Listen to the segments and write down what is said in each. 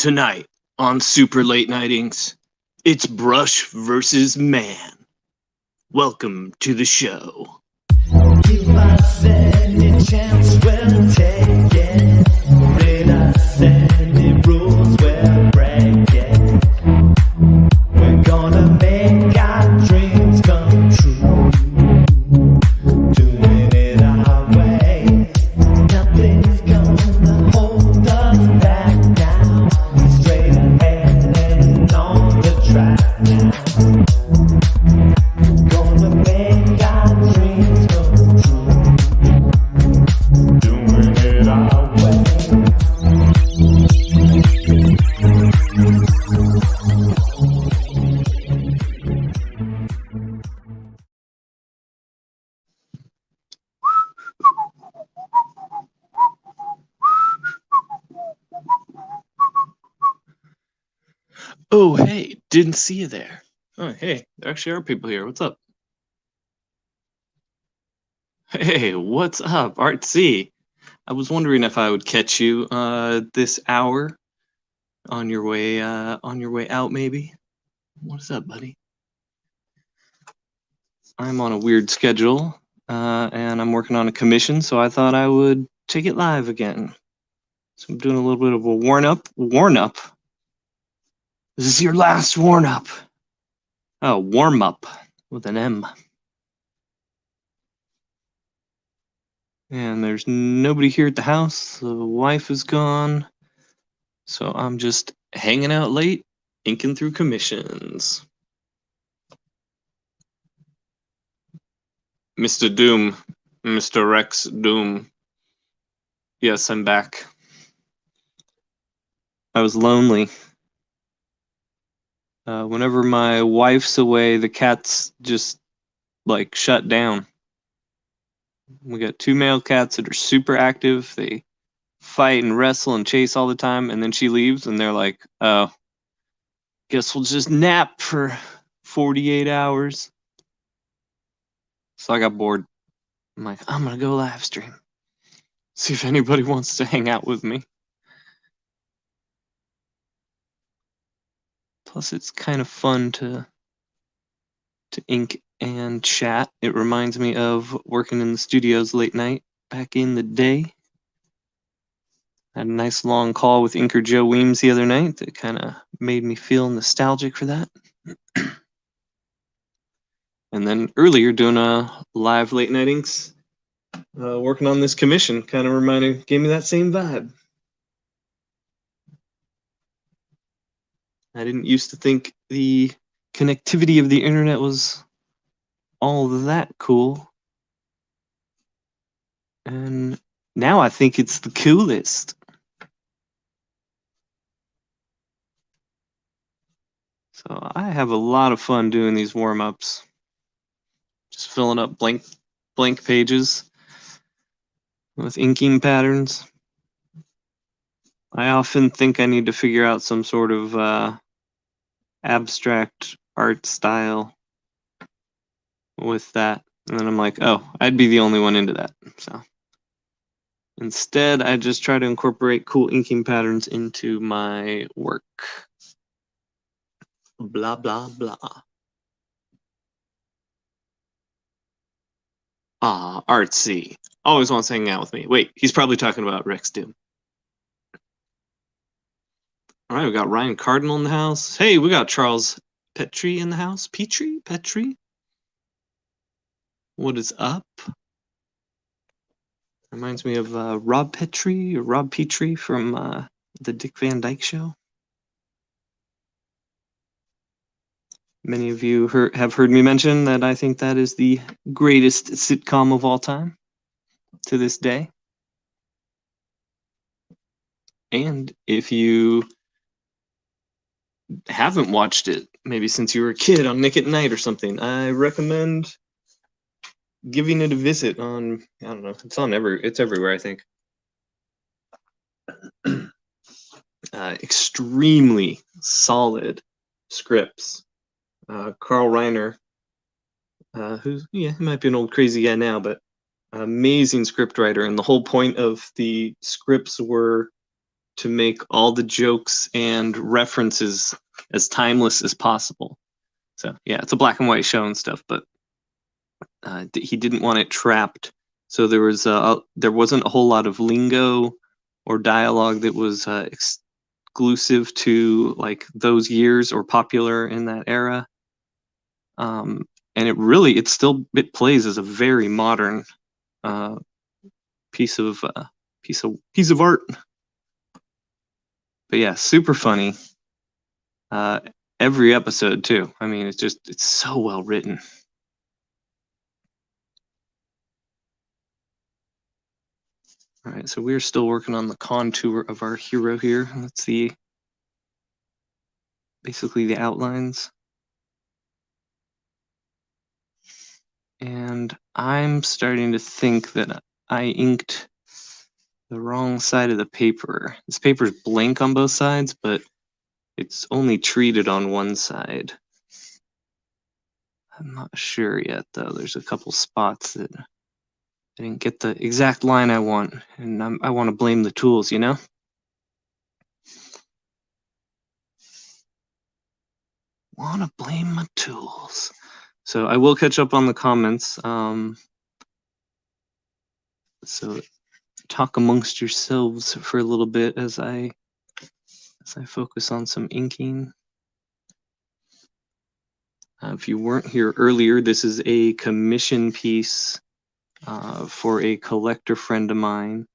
Tonight on Super Late Night Inks, it's Brush versus Man. Welcome to the show. Give us any chance, we'll take it. Read us any rules, we'll break it. We're gonna make our dreams come true. Doing it our way. Nothing's gonna hold us back now. Straight ahead and on the track now. Gonna make our dreams come true. Doing it our way. Oh, hey, didn't see you there. Oh, hey, there actually are people here. What's up? Hey, what's up, Art C? I was wondering if I would catch you this hour on your way out, maybe. What's up, buddy? I'm on a weird schedule, and I'm working on a commission, so I thought I would take it live again. So I'm doing a little bit of a warm up. This is your last warm up. Oh, warm up with an M. And there's nobody here at the house. The wife is gone. So I'm just hanging out late, inking through commissions. Mr. Doom, Mr. Rex Doom. Yes, I'm back. I was lonely. Whenever my wife's away, the cats just like shut down. We got 2 male cats that are super active. They fight and wrestle and chase all the time, and then she leaves and they're like, oh, guess we'll just nap for 48 hours. So I got bored. I'm like, I'm gonna go live stream. See if anybody wants to hang out with me. Plus it's kind of fun to ink and chat. It reminds me of working in the studios late night back in the day. I had a nice long call with inker Joe Weems the other night that kind of made me feel nostalgic for that. And then earlier doing a live late night inks, working on this commission, kind of gave me that same vibe. I didn't used to think the connectivity of the internet was all that cool. And now I think it's the coolest. So I have a lot of fun doing these warm-ups. Just filling up blank pages with inking patterns. I often think I need to figure out some sort of abstract art style with that. And then I'm like, oh, I'd be the only one into that. So instead, I just try to incorporate cool inking patterns into my work. Blah, blah, blah. Ah, Artsy. Always wants to hang out with me. Wait, he's probably talking about Rex Doom. All right, we got Ryan Cardinal in the house. Hey, we got Charles Petrie in the house. Petrie? What is up? Reminds me of Rob Petrie from the Dick Van Dyke Show. Many of you have heard me mention that I think that is the greatest sitcom of all time to this day. And if you haven't watched it, maybe since you were a kid on Nick at Night or something, I recommend giving it a visit on, I don't know, it's everywhere, I think. Extremely solid scripts. Carl Reiner, he might be an old crazy guy now, but amazing script writer, and the whole point of the scripts were to make all the jokes and references as timeless as possible. So yeah, it's a black and white show and stuff, but he didn't want it trapped. So there wasn't a whole lot of lingo or dialogue that was exclusive to like those years or popular in that era. And it plays as a very modern piece of art. But yeah, super funny. Every episode too. I mean, it's so well written. All right, so we're still working on the contour of our hero here. Let's see, basically the outlines. And I'm starting to think that I inked the wrong side of the paper. This paper's blank on both sides, but it's only treated on one side. I'm not sure yet, though. There's a couple spots that I didn't get the exact line I want, and I want to blame the tools, you know? Want to blame my tools. So I will catch up on the comments. So talk amongst yourselves for a little bit as I focus on some inking. If you weren't here earlier, this is a commission piece for a collector friend of mine.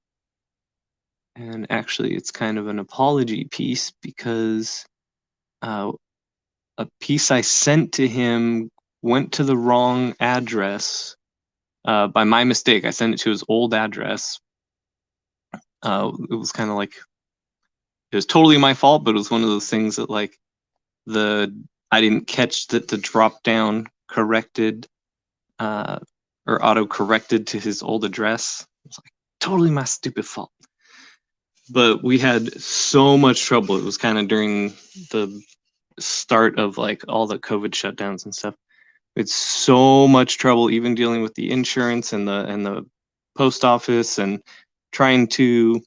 And actually, it's kind of an apology piece because a piece I sent to him went to the wrong address by my mistake. I sent it to his old address. It was kind of like, it was totally my fault, but it was one of those things that like I didn't catch that the drop down corrected or auto corrected to his old address. It was like totally my stupid fault. But we had so much trouble. It was kind of during the start of like all the COVID shutdowns and stuff. It's so much trouble even dealing with the insurance and the post office and trying to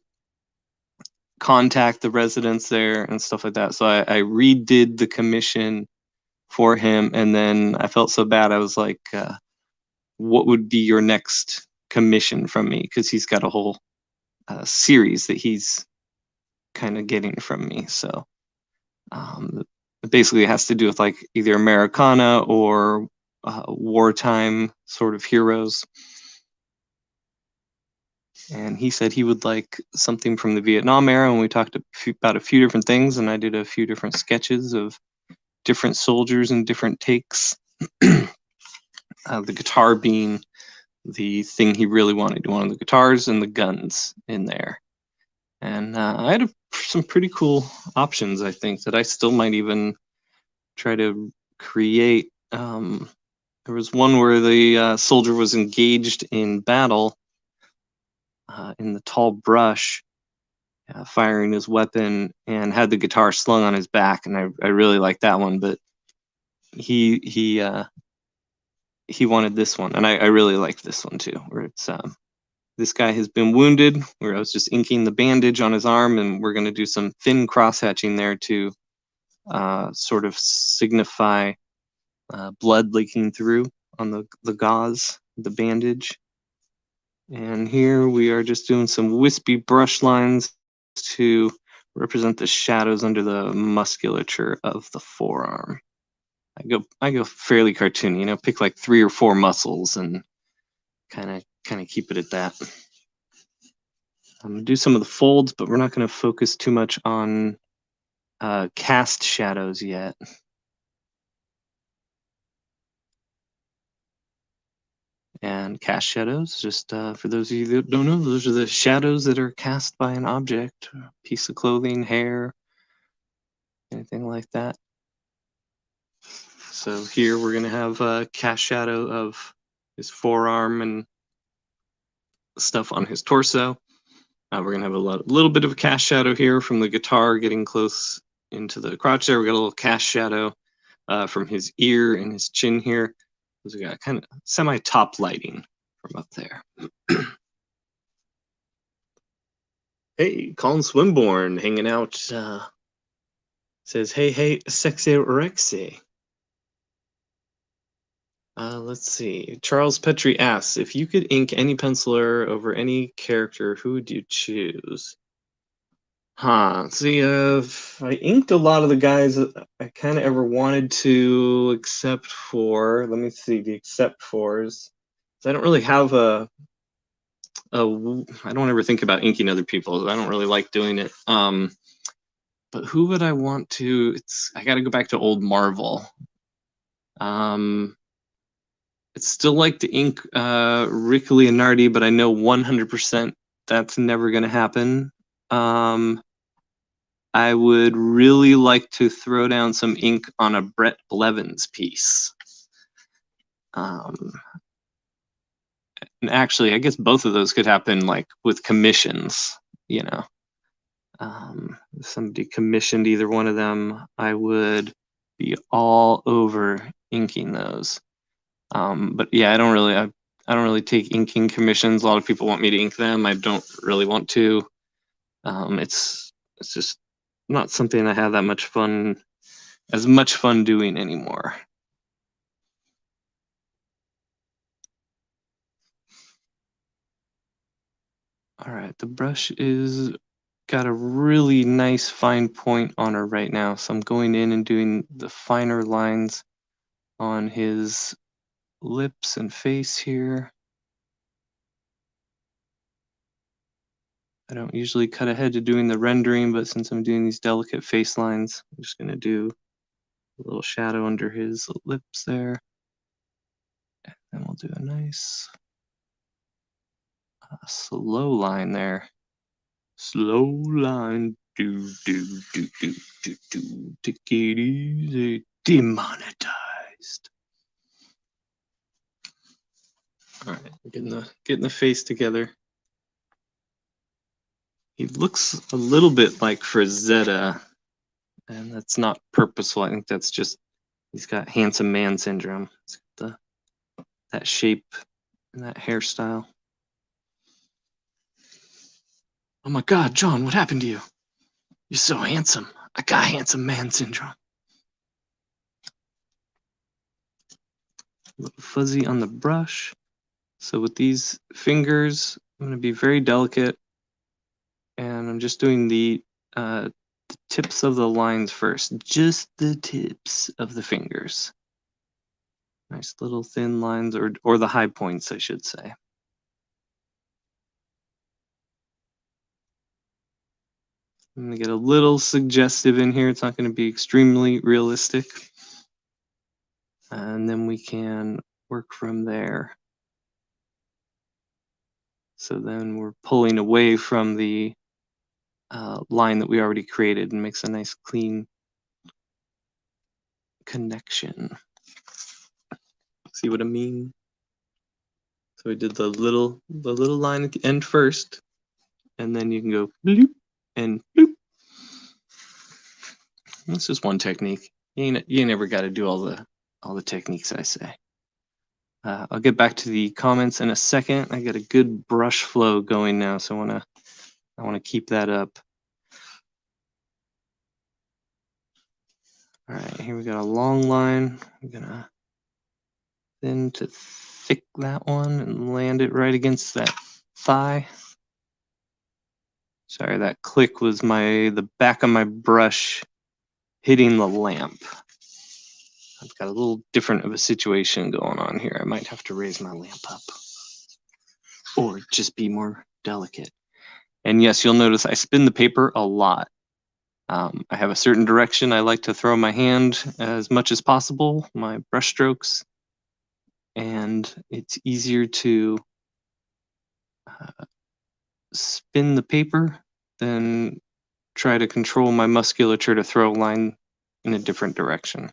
contact the residents there and stuff like that. So I redid the commission for him, and then I felt so bad. I was like, what would be your next commission from me? Because he's got a whole series that he's kind of getting from me. So it basically has to do with like either Americana or wartime sort of heroes. And he said he would like something from the Vietnam era, and we talked about a few different things, and I did a few different sketches of different soldiers and different takes. The guitar being the thing he really wanted. He wanted the guitars and the guns in there. And I had some pretty cool options, I think, that I still might even try to create. There was one where the soldier was engaged in battle in the tall brush, firing his weapon, and had the guitar slung on his back. And I really liked that one, but he wanted this one, and I really liked this one too, where it's this guy has been wounded, where I was just inking the bandage on his arm, and we're going to do some thin cross-hatching there to sort of signify blood leaking through on the gauze, the bandage. And here we are just doing some wispy brush lines to represent the shadows under the musculature of the forearm. I go fairly cartoony, you know, pick like 3 or 4 muscles and kind of keep it at that. I'm gonna do some of the folds, but we're not going to focus too much on cast shadows yet. And cast shadows, just for those of you that don't know, those are the shadows that are cast by an object, a piece of clothing, hair, anything like that. So here we're going to have a cast shadow of his forearm and stuff on his torso. We're going to have a little bit of a cast shadow here from the guitar getting close into the crotch there. We got a little cast shadow from his ear and his chin here. So we got kind of semi-top lighting from up there. Hey, Colin Swinburne hanging out. Says, hey, sexy Rexy. Let's see. Charles Petrie asks, if you could ink any penciler over any character, who would you choose? See, I inked a lot of the guys that I kind of ever wanted to, except for, let me see, the except fors. I don't really have I don't ever think about inking other people. I don't really like doing it. But who would I want to? I got to go back to old Marvel. It's still like to ink Rick Leonardi, but I know 100% that's never going to happen. I would really like to throw down some ink on a Brett Blevins piece. And actually, I guess both of those could happen like with commissions, you know. If somebody commissioned either one of them, I would be all over inking those. But yeah, I don't really take inking commissions. A lot of people want me to ink them. I don't really want to. It's just not something I have as much fun doing anymore. All right, the brush is got a really nice fine point on her right now, so I'm going in and doing the finer lines on his lips and face here. I don't usually cut ahead to doing the rendering, but since I'm doing these delicate face lines, I'm just going to do a little shadow under his lips there. And then we'll do a nice slow line there. Slow line. Do, do, do, do, do, do. Take it easy. Demonetized. All right, getting the face together. He looks a little bit like Frazetta, and that's not purposeful. I think that's just he's got handsome man syndrome. He's got that shape and that hairstyle. Oh my God, John, what happened to you? You're so handsome. I got handsome man syndrome. A little fuzzy on the brush. So with these fingers, I'm going to be very delicate, and I'm just doing the tips of the lines first, just the tips of the fingers. Nice little thin lines, or the high points, I should say. I'm going to get a little suggestive in here. It's not going to be extremely realistic. And then we can work from there. So then we're pulling away from the line that we already created and makes a nice clean connection. See what I mean? So we did the little line at the end first, and then you can go bloop and bloop. That's just one technique. You never got to do all the techniques I say. I'll get back to the comments in a second. I got a good brush flow going now, so I wanna keep that up. All right, here we got a long line. I'm gonna thin to thick that one and land it right against that thigh. Sorry, that click was the back of my brush hitting the lamp. I've got a little different of a situation going on here. I might have to raise my lamp up or just be more delicate. And yes, you'll notice I spin the paper a lot. I have a certain direction I like to throw my hand as much as possible, my brush strokes, and it's easier to spin the paper than try to control my musculature to throw a line in a different direction.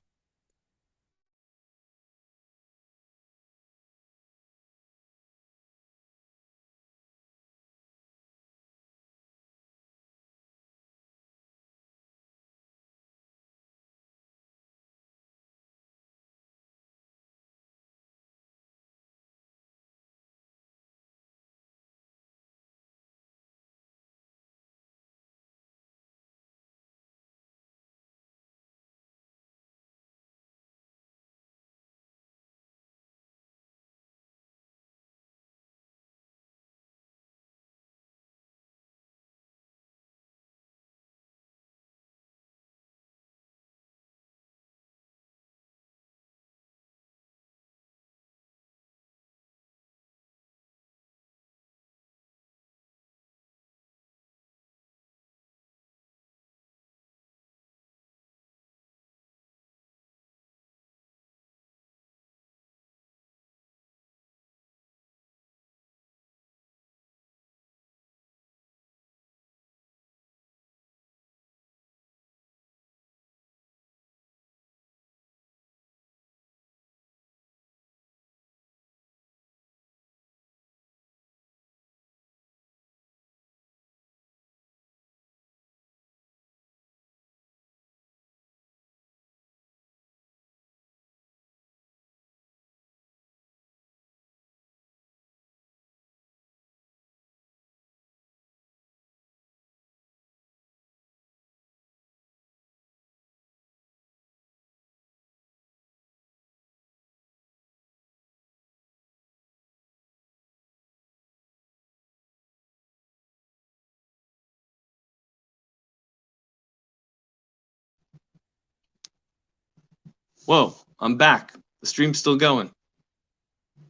Whoa, I'm back. The stream's still going.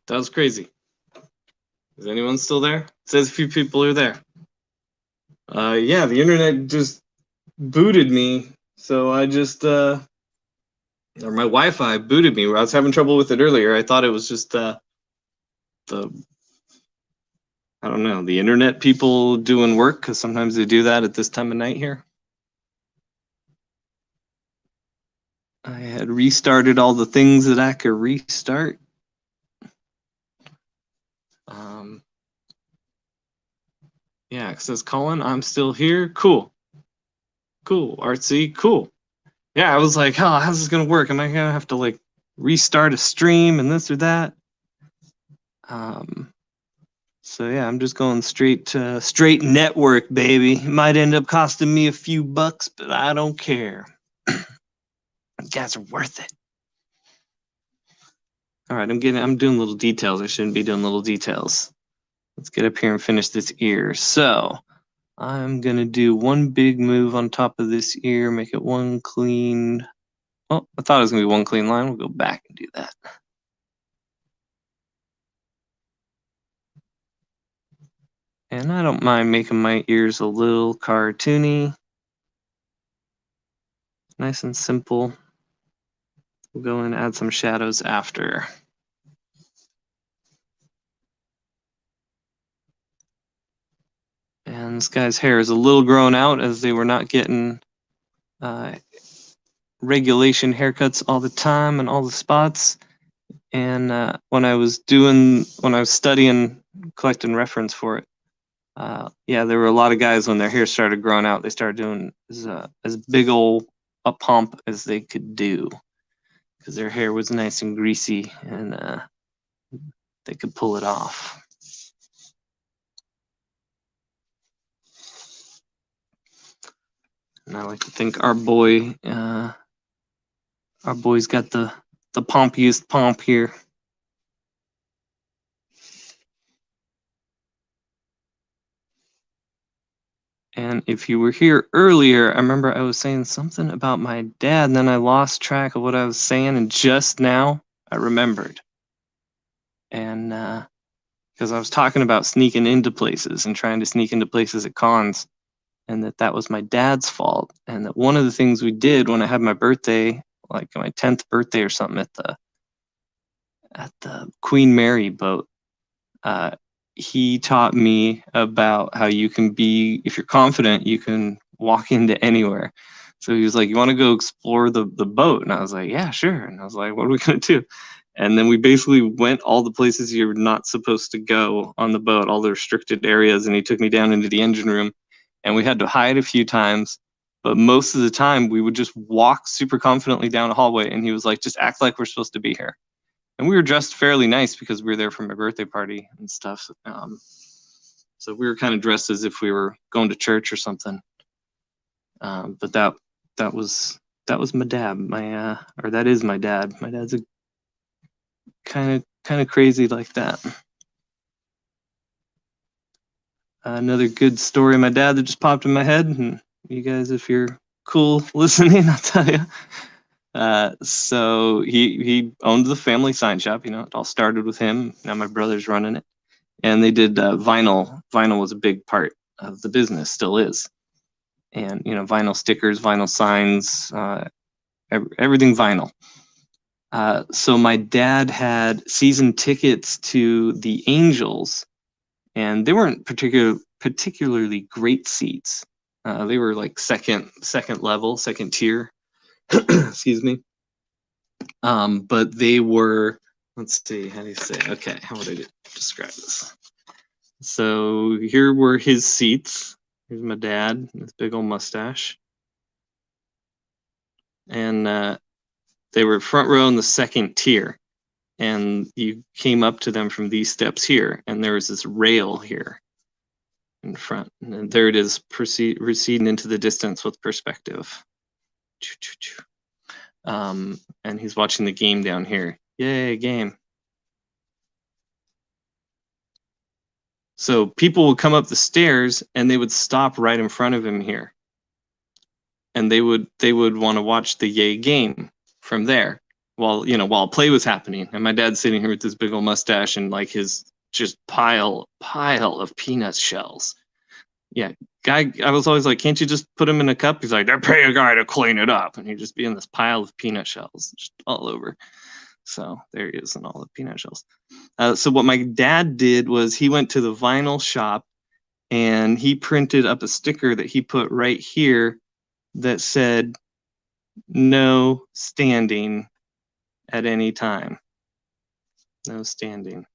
That was crazy. Is anyone still there? It says a few people are there. Yeah, the internet just booted me. So I just, or my Wi-Fi booted me. I was having trouble with it earlier. I thought it was just the, I don't know, the internet people doing work, because sometimes they do that at this time of night here. I had restarted all the things that I could restart. Yeah, it says Colin, I'm still here. Cool. Cool. Artsy, cool. Yeah, I was like, oh, how's this gonna work? Am I gonna have to like restart a stream and this or that? So yeah, I'm just going straight network, baby. It might end up costing me a few bucks, but I don't care. You guys are worth it. All right, I'm doing little details. I shouldn't be doing little details. Let's get up here and finish this ear. So I'm gonna do one big move on top of this ear, make it one clean. Oh, I thought it was gonna be one clean line. We'll go back and do that. And I don't mind making my ears a little cartoony. Nice and simple. We'll go and add some shadows after. And this guy's hair is a little grown out as they were not getting regulation haircuts all the time and all the spots. And when I was studying, collecting reference for it, yeah, there were a lot of guys when their hair started growing out, they started doing as big ol' a pump as they could do, because their hair was nice and greasy and they could pull it off. And I like to think our boy's got the pompiest pomp here. And if you were here earlier, I remember I was saying something about my dad, and then I lost track of what I was saying, and just now I remembered. And because I was talking about sneaking into places and trying to sneak into places at cons, and that was my dad's fault. And that one of the things we did when I had my birthday, like my 10th birthday or something, at the Queen Mary boat, he taught me about how you can be, if you're confident, you can walk into anywhere. So he was like, you want to go explore the boat? And I was like, yeah, sure. And I was like, what are we going to do? And then we basically went all the places you're not supposed to go on the boat, all the restricted areas. And he took me down into the engine room, and we had to hide a few times. But most of the time we would just walk super confidently down a hallway. And he was like, just act like we're supposed to be here. And we were dressed fairly nice because we were there for my birthday party and stuff. So we were kind of dressed as if we were going to church or something. But that was my dad. Or that is my dad. My dad's a kind of crazy like that. Another good story of my dad that just popped in my head, and you guys, if you're cool listening, I'll tell you. So he owned the family sign shop. You know, it all started with him. Now my brother's running it, and they did vinyl. Vinyl was a big part of the business, still is. And you know, vinyl stickers, vinyl signs, everything vinyl. So my dad had season tickets to the Angels, and they weren't particularly great seats. They were like second level, second tier. Excuse me. But they were, let's see, how do you say? Okay, how would I describe this? So here were his seats. Here's my dad, with big old mustache. And they were front row in the second tier. And you came up to them from these steps here, and there was this rail here in front. And there it is, receding into the distance with perspective. And he's watching the game down here. Yay, game. So people would come up the stairs and they would stop right in front of him here. And they would want to watch the yay game from there. while play was happening, and my dad's sitting here with this big old mustache and like his just pile of peanut shells. Yeah, guy, I was always like, can't you just put them in a cup? He's like, I pay a guy to clean it up, and he'd just be in this pile of peanut shells just all over. So there he is in all the peanut shells. So what my dad did was he went to the vinyl shop and he printed up a sticker that he put right here that said, no standing at any time. No standing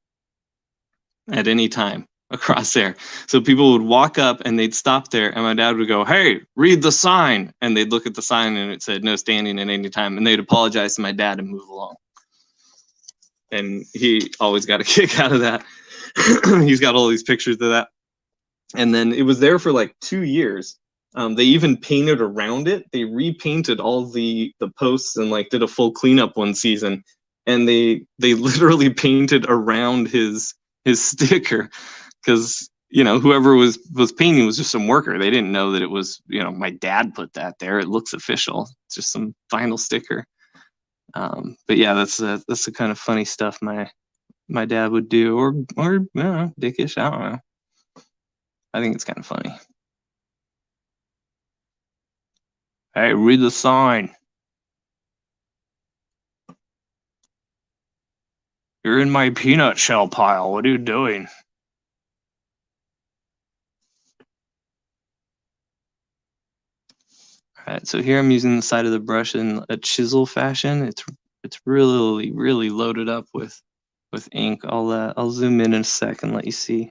at any time across there. So people would walk up and they'd stop there, and my dad would go, hey, read the sign. And they'd look at the sign and it said no standing at any time. And they'd apologize to my dad and move along. And he always got a kick out of that. He's got all these pictures of that. And then it was there for like 2 years. They even painted around it. They repainted all the posts and like did a full cleanup one season. And they literally painted around his sticker, because whoever was painting was just some worker. They didn't know that it was my dad put that there. It looks official. It's just some vinyl sticker. But yeah, that's the kind of funny stuff my dad would do, or dickish. I don't know. I think it's kind of funny. Hey, read the sign. You're in my peanut shell pile. What are you doing? All right, so here I'm using the side of the brush in a chisel fashion. It's really loaded up with ink. I'll zoom in a sec and let you see.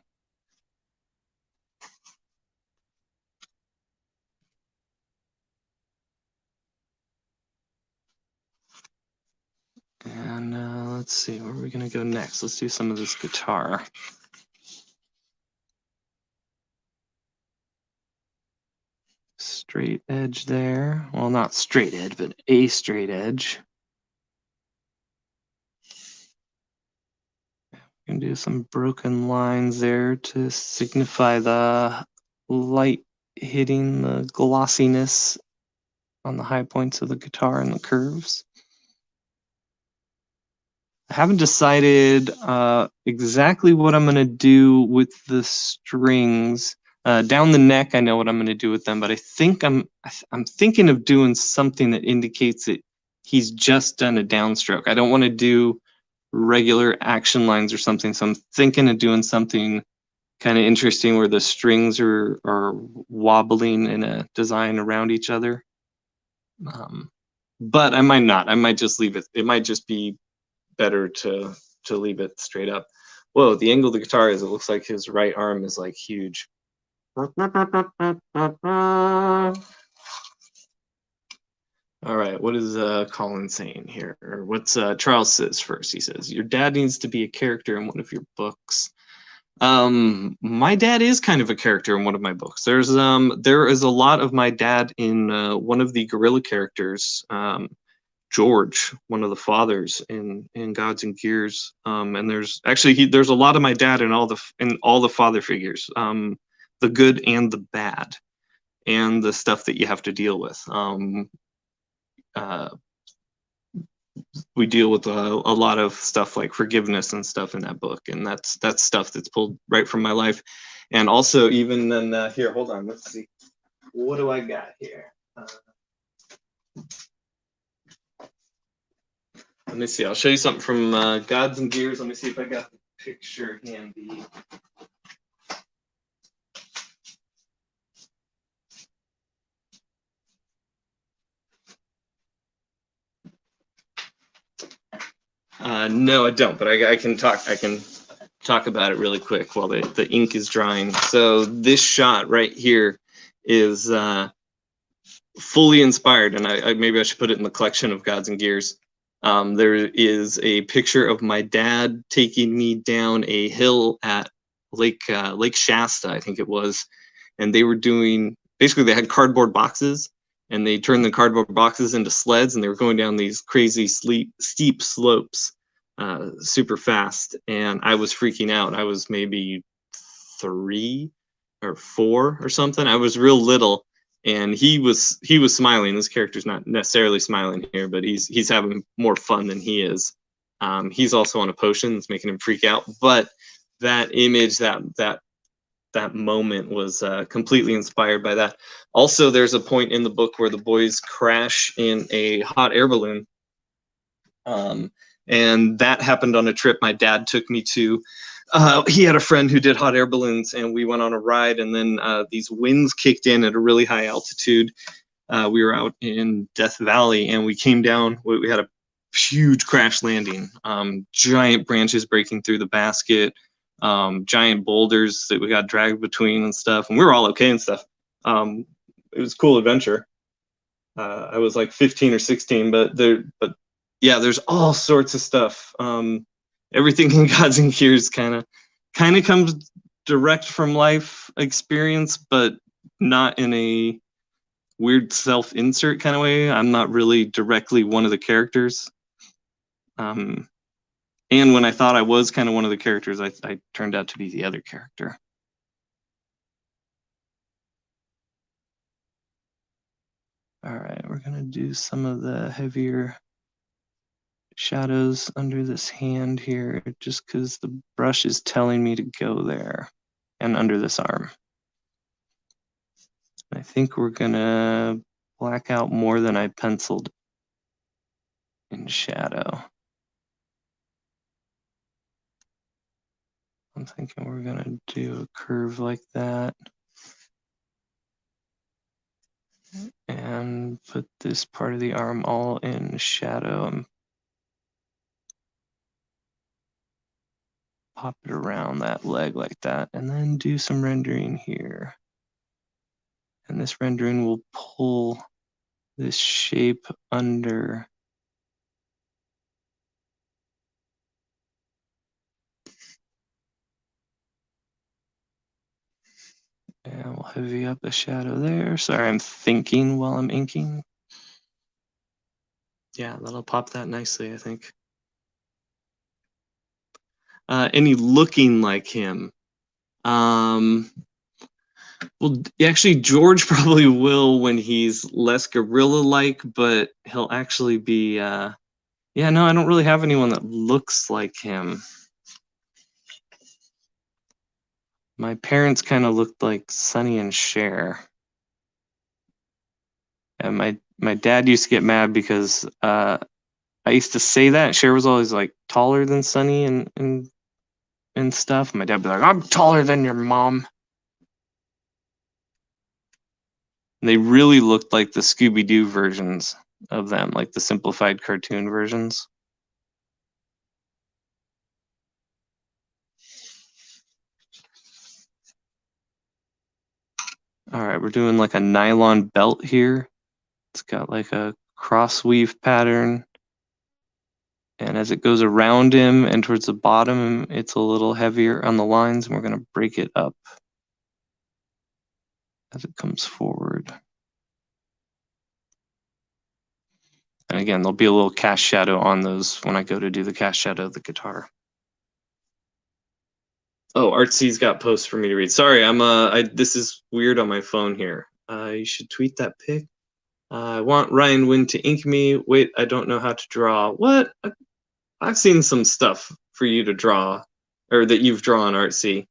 And let's see, where are we gonna go next? Let's do some of this guitar. Straight edge there. Well, not straight edge, but a straight edge. Gonna do some broken lines there to signify the light hitting the glossiness on the high points of the guitar and the curves. I haven't decided exactly what I'm gonna do with the strings. Down the neck, I know what I'm gonna do with them, but I think I'm thinking of doing something that indicates that he's just done a downstroke. I don't want to do regular action lines or something, so I'm thinking of doing something kind of interesting where the strings are wobbling in a design around each other. But I might not. I might just leave it. It might just be better to leave it straight up. Whoa, the angle of the guitar is, it looks like his right arm is like huge. All right, what is Colin saying here? Or what's Charles says first? He says, your dad needs to be a character in one of your books. My dad is kind of a character in one of my books. There is a lot of my dad in one of the gorilla characters, George, one of the fathers in Gods and Gears. And there's actually there's a lot of my dad in all the father figures, the good and the bad, and the stuff that you have to deal with. We deal with a lot of stuff like forgiveness and stuff in that book, and that's stuff that's pulled right from my life. And also, even then, here, hold on, let's see, what do I got here? Let me see. I'll show you something from Gods and Gears. Let me see if I got the picture handy. No, I don't, but I can talk about it really quick while the ink is drying. So this shot right here is fully inspired, and maybe I should put it in the collection of Gods and Gears. There is a picture of my dad taking me down a hill at Lake Shasta, I think it was, and they were doing, basically they had cardboard boxes, and they turned the cardboard boxes into sleds, and they were going down these crazy steep slopes super fast, and I was freaking out. I was maybe 3 or 4 or something. I was real little, and he was smiling. This character's not necessarily smiling here, but he's having more fun than he is. He's also on a potion that's making him freak out, but that image, that moment was completely inspired by that. Also, there's a point in the book where the boys crash in a hot air balloon, and that happened on a trip my dad took me to. He had a friend who did hot air balloons, and we went on a ride, and then these winds kicked in at a really high altitude. We were out in Death Valley, and we came down. We had a huge crash landing, giant branches breaking through the basket, giant boulders that we got dragged between and stuff, and we were all okay and stuff. It was a cool adventure. I was like 15 or 16, but yeah, there's all sorts of stuff. Everything in Gods and Gears kind of comes direct from life experience, but not in a weird self-insert kind of way. I'm not really directly one of the characters. And when I thought I was kind of one of the characters, I turned out to be the other character. All right, we're gonna do some of the heavier shadows under this hand here, just because the brush is telling me to go there, and under this arm. I think we're gonna black out more than I penciled in shadow. I'm thinking we're gonna do a curve like that and put this part of the arm all in shadow and pop it around that leg like that, and then do some rendering here. And this rendering will pull this shape under. And we'll heavy up the shadow there. Sorry, I'm thinking while I'm inking. Yeah, that'll pop that nicely, I think. Any looking like him? Well, actually, George probably will when he's less gorilla-like, but he'll actually be. Yeah, no, I don't really have anyone that looks like him. My parents kind of looked like Sonny and Cher. And my dad used to get mad because I used to say that Cher was always like taller than Sonny and stuff. My dad would be like, "I'm taller than your mom." And they really looked like the Scooby-Doo versions of them, like the simplified cartoon versions. All right, we're doing like a nylon belt here. It's got like a cross weave pattern. And as it goes around him and towards the bottom, it's a little heavier on the lines, and we're going to break it up as it comes forward. And again, there'll be a little cast shadow on those when I go to do the cast shadow of the guitar. Oh, Artsy's got posts for me to read. Sorry, this is weird on my phone here. You should tweet that pic. I want Ryan Wynn to ink me. Wait, I don't know how to draw. What? I've seen some stuff for you to draw, or that you've drawn, Artsy.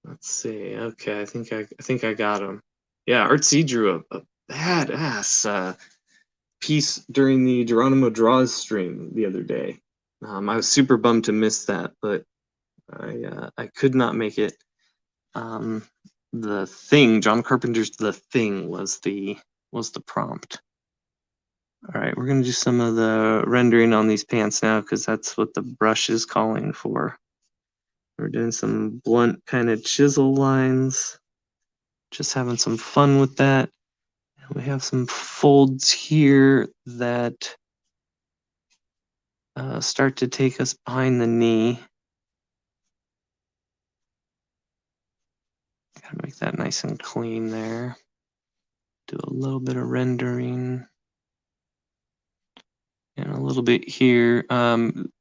Let's see. Okay, I think I got him. Yeah, Artsy drew a badass piece during the Geronimo Draws stream the other day. I was super bummed to miss that, but I could not make it. The Thing, John Carpenter's The Thing was the prompt. All right, we're gonna do some of the rendering on these pants now because that's what the brush is calling for. We're doing some blunt kind of chisel lines, just having some fun with that. We have some folds here that start to take us behind the knee. Gotta make that nice and clean there. Do a little bit of rendering. And a little bit here.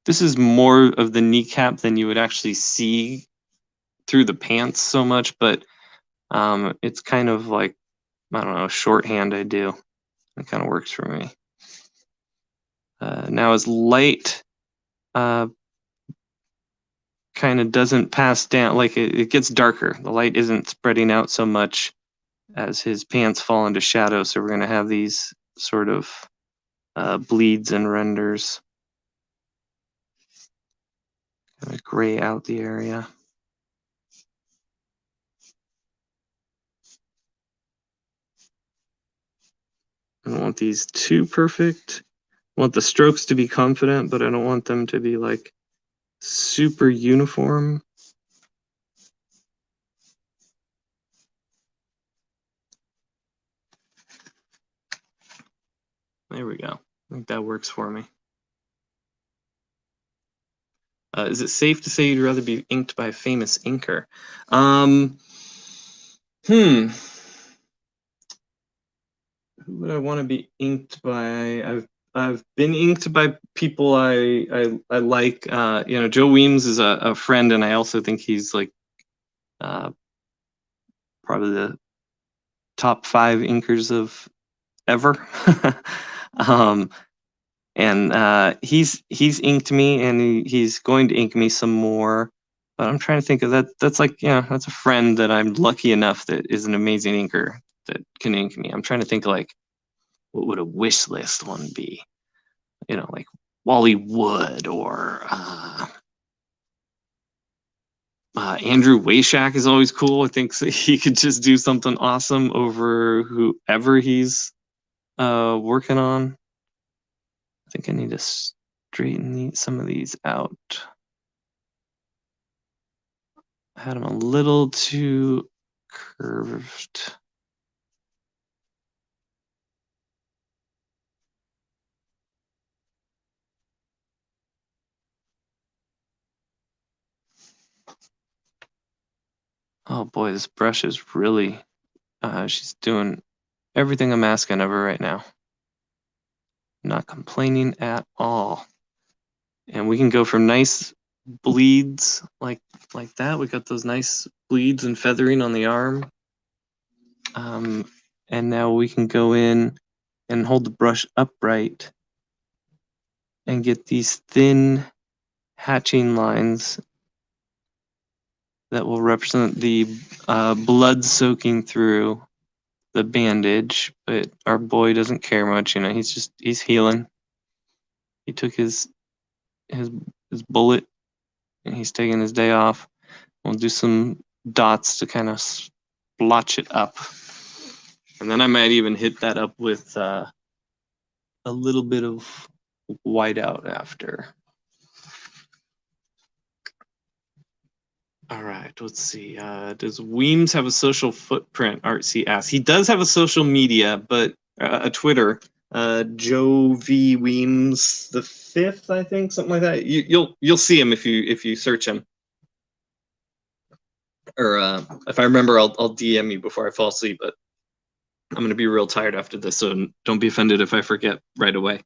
This is more of the kneecap than you would actually see through the pants so much, but it's kind of like, I don't know, shorthand I do. It kind of works for me. Now as light kind of doesn't pass down, like it gets darker. The light isn't spreading out so much as his pants fall into shadow, so we're going to have these sort of bleeds and renders. Kind of gray out the area. I don't want these too perfect. I want the strokes to be confident, but I don't want them to be like super uniform. There we go. I think that works for me. Is it safe to say you'd rather be inked by a famous inker? Who would I want to be inked by? I've been inked by people I like. You know, Joe Weems is a friend, and I also think he's like probably the top 5 inkers of ever. And he's inked me, and he's going to ink me some more. But I'm trying to think of that. That's like, you know, that's a friend that I'm lucky enough that is an amazing inker that can ink me. I'm trying to think like, what would a wish list one be? You know, like Wally Wood or Andrew Wayshak is always cool. I think he could just do something awesome over whoever he's working on. I think I need to straighten some of these out. I had them a little too curved. Oh boy, this brush is really, she's doing everything I'm asking of her right now. Not complaining at all. And we can go from nice bleeds like that. We got those nice bleeds and feathering on the arm. And now we can go in and hold the brush upright and get these thin hatching lines that will represent the blood soaking through the bandage. But our boy doesn't care much, you know, he's healing. He took his bullet and he's taking his day off. We'll do some dots to kind of splotch it up. And then I might even hit that up with a little bit of whiteout after. All right, let's see. Does Weems have a social footprint? Artsy asks. He does have a social media, but a Twitter. Joe V Weems the 5th, I think, something like that. You'll see him if you search him. Or if I remember, I'll DM you before I fall asleep. But I'm gonna be real tired after this, so don't be offended if I forget right away.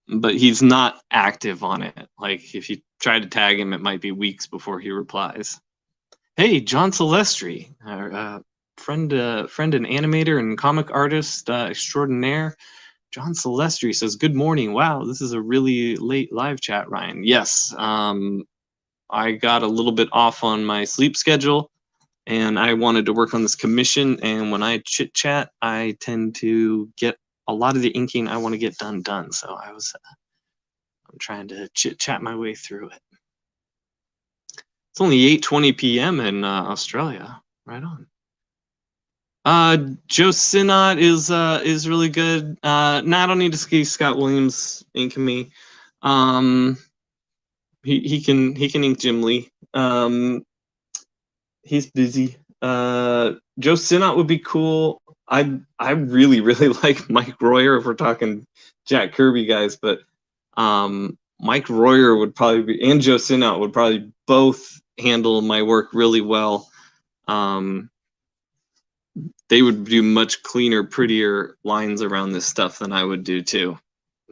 But he's not active on it. Like if you try to tag him, it might be weeks before he replies. Hey, John Celestri, friend and animator and comic artist extraordinaire. John Celestri says, "Good morning. Wow, this is a really late live chat, Ryan." Yes, I got a little bit off on my sleep schedule, and I wanted to work on this commission. And when I chit chat, I tend to get a lot of the inking I want to get done. So I'm trying to chit chat my way through it. It's only 8:20 p.m. in Australia. Right on. Joe Sinnott is really good. I don't need to see Scott Williams inking me. He can ink Jim Lee. He's busy. Joe Sinnott would be cool. I really like Mike Royer if we're talking Jack Kirby guys, but Mike Royer would probably be, and Joe Sinnott would probably both handle my work really well. They would do much cleaner, prettier lines around this stuff than I would do too.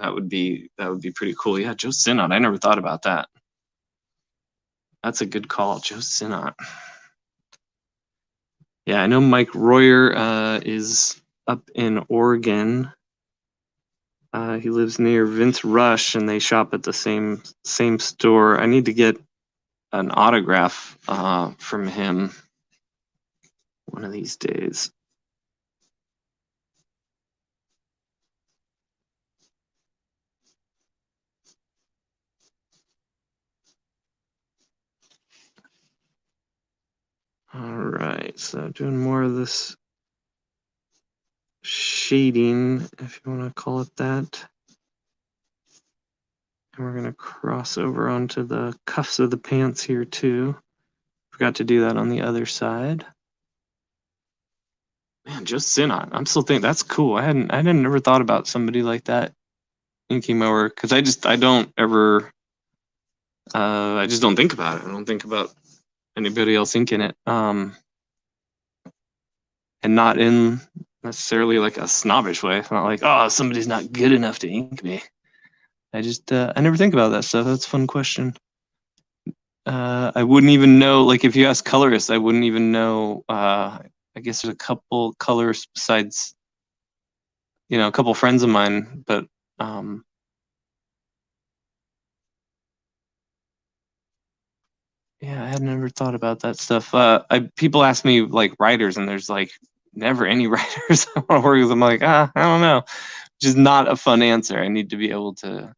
that would be pretty cool. Yeah, Joe Sinnott. I never thought about that. That's a good call, Joe Sinnott. Yeah, I know Mike Royer is up in Oregon. He lives near Vince Rush, and they shop at the same store. I need to get an autograph from him one of these days. All right, so doing more of this shading, if you want to call it that. And we're going to cross over onto the cuffs of the pants here too. Forgot to do that on the other side. Man, just Sinnott. I'm still thinking that's cool. I hadn't never thought about somebody like that inking my work, because I don't ever I just don't think about it. I don't think about anybody else inking it. And not in necessarily like a snobbish way. It's not like, oh, somebody's not good enough to ink me. I just I never think about that stuff. That's a fun question. I wouldn't even know, like if you ask colorists, I wouldn't even know. I guess there's a couple colorists besides, a couple friends of mine, but yeah, I had never thought about that stuff. People ask me like writers, and there's like never any writers I want to work with. I'm like, I don't know. Just not a fun answer. I need to be able to